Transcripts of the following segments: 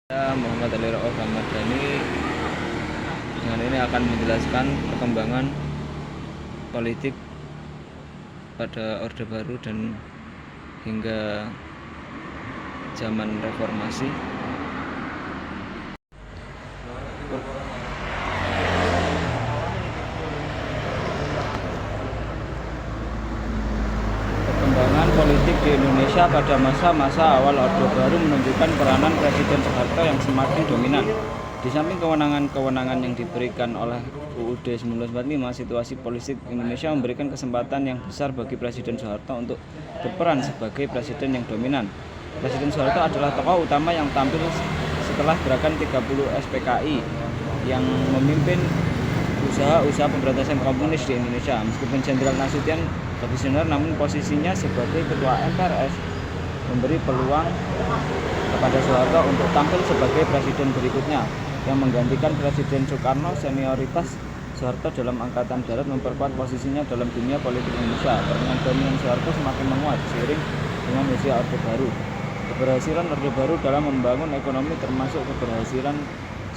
Saya Muhammad Ali Rauf Ramadhani dengan ini akan menjelaskan perkembangan politik pada Orde Baru dan hingga zaman reformasi. Perkembangan politik di Indonesia pada masa-masa awal Orde Baru menunjukkan peranan Presiden Soeharto yang semakin dominan. Di samping kewenangan-kewenangan yang diberikan oleh UUD 1945, situasi politik Indonesia memberikan kesempatan yang besar bagi Presiden Soeharto untuk berperan sebagai presiden yang dominan. Presiden Soeharto adalah tokoh utama yang tampil setelah gerakan 30 SPKI yang memimpin usaha-usaha pemberantasan komunis di Indonesia. Meskipun Jenderal Nasution komisioner, namun posisinya sebagai ketua MPRS memberi peluang kepada Soeharto untuk tampil sebagai presiden berikutnya yang menggantikan Presiden Soekarno. Senioritas Soeharto dalam Angkatan Darat memperkuat posisinya dalam dunia politik Indonesia. Peranan dominan Soeharto semakin menguat seiring dengan usia Orde Baru. Keberhasilan Orde Baru dalam membangun ekonomi termasuk keberhasilan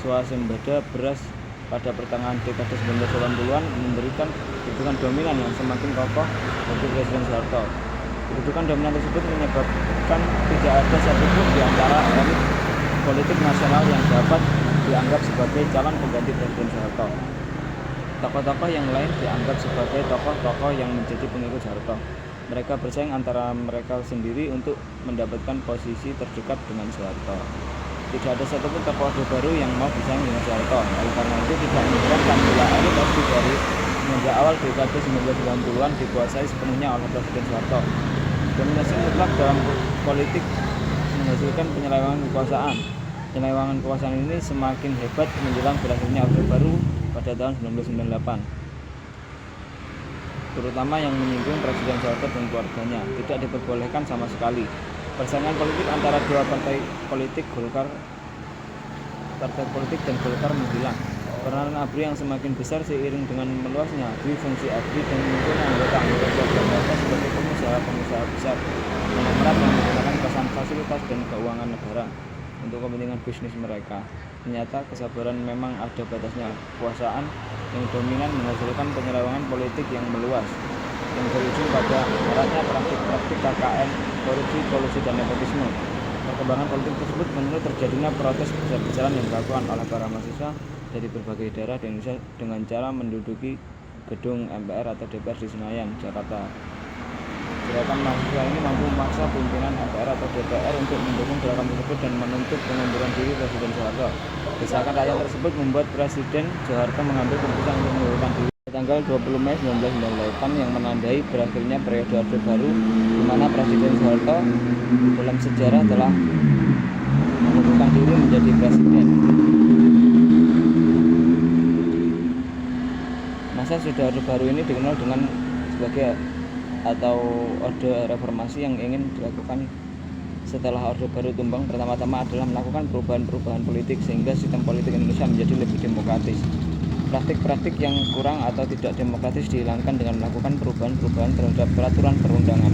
swasembada beras pada pertengahan dekade 1980-an memberikan kedudukan dominan yang semakin kokoh bagi Presiden Soeharto. Kedudukan dominan tersebut menyebabkan tidak ada satupun di antara elit politik nasional yang dapat dianggap sebagai calon pengganti Presiden Soeharto. Tokoh-tokoh yang lain dianggap sebagai tokoh-tokoh yang menjadi pengikut Soeharto. Mereka bersaing antara mereka sendiri untuk mendapatkan posisi terdekat dengan Soeharto. Tidak ada satupun tokoh Orde Baru yang mau bersaing dengan Soeharto. Oleh karena itu tidak mengherankan bila elit Orde Baru semenjak awal dekade 1990-an dikuasai sepenuhnya oleh Presiden Soeharto. Dominasi mutlak dalam politik menghasilkan penyelewengan kekuasaan. Penyelewengan kekuasaan ini semakin hebat menjelang berakhirnya Orde Baru pada tahun 1998, terutama yang menyinggung Presiden Soeharto dan keluarganya. Tidak diperbolehkan sama sekali. Persaingan politik antara dua partai politik dan Golkar menghilang. Peranan ABRI yang semakin besar seiring dengan meluasnya fungsi ABRI dan munculnya anggota-anggota Golkar sebagai pengusaha besar yang menggunakan kesan fasilitas dan keuangan negara untuk kepentingan bisnis mereka. Ternyata kesabaran memang ada batasnya. Kekuasaan yang dominan menghasilkan penyelewengan politik yang meluas, yang berujung pada maraknya praktik-praktik KKN, korupsi, kolusi, dan nepotisme. Perkembangan politik tersebut menuntut terjadinya protes besar-besaran yang dilakukan oleh para mahasiswa dari berbagai daerah di Indonesia dengan cara menduduki gedung MPR atau DPR di Senayan, Jakarta. Gerakan mahasiswa ini mampu memaksa pimpinan MPR atau DPR untuk mendukung gerakan tersebut dan menuntut pengunduran diri Presiden Soeharto. Desakan rakyat tersebut membuat Presiden Soeharto mengambil keputusan untuk mengundurkan diri tanggal 20 Mei 1998 yang menandai berakhirnya periode Orde Baru, di mana Presiden Soeharto dalam sejarah telah mengundurkan diri menjadi presiden. Masa sudah Orde Baru ini dikenal dengan sebagai atau Orde Reformasi yang ingin dilakukan setelah Orde Baru tumbang. Pertama-tama adalah melakukan perubahan-perubahan politik sehingga sistem politik Indonesia menjadi lebih demokratis. Praktik-praktik yang kurang atau tidak demokratis dihilangkan dengan melakukan perubahan-perubahan terhadap peraturan perundangan.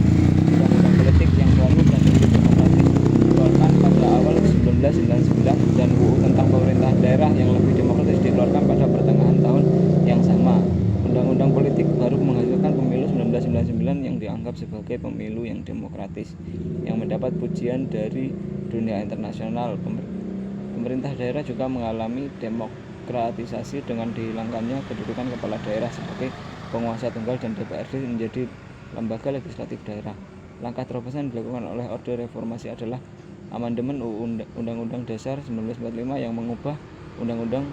Undang-undang politik yang baru dan lebih demokratis dikeluarkan pada awal 1999 dan UU tentang pemerintah daerah yang lebih demokratis dikeluarkan pada pertengahan tahun yang sama. Undang-undang politik baru menghasilkan pemilu 1999 yang dianggap sebagai pemilu yang demokratis, yang mendapat pujian dari dunia internasional. Pemerintah daerah juga mengalami demokratisasi dengan dihilangkannya kedudukan kepala daerah sebagai penguasa tunggal dan DPRD menjadi lembaga legislatif daerah. Langkah terobosan yang dilakukan oleh Orde Reformasi adalah amandemen Undang-Undang Dasar 1945 yang mengubah Undang-Undang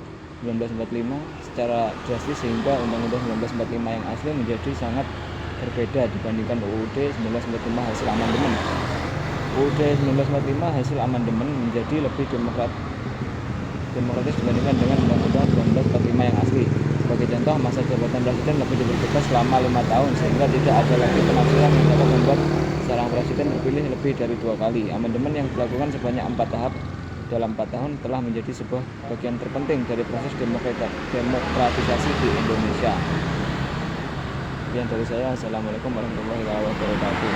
1945 secara drastis sehingga Undang-Undang 1945 yang asli menjadi sangat berbeda dibandingkan UUD 1945 hasil amandemen. UUD 1945 hasil amandemen menjadi lebih demokratis dibandingkan dengan Undang-Undang 1945 yang asli. Sebagai contoh, masa jabatan presiden lebih dipertegas selama 5 tahun sehingga tidak ada lagi penafsiran yang dapat membuat seorang presiden terpilih lebih dari 2 kali. Amandemen yang dilakukan sebanyak 4 tahap dalam 4 tahun telah menjadi sebuah bagian terpenting dari proses demokratisasi di Indonesia. Sekian dari saya. Assalamualaikum warahmatullahi wabarakatuh.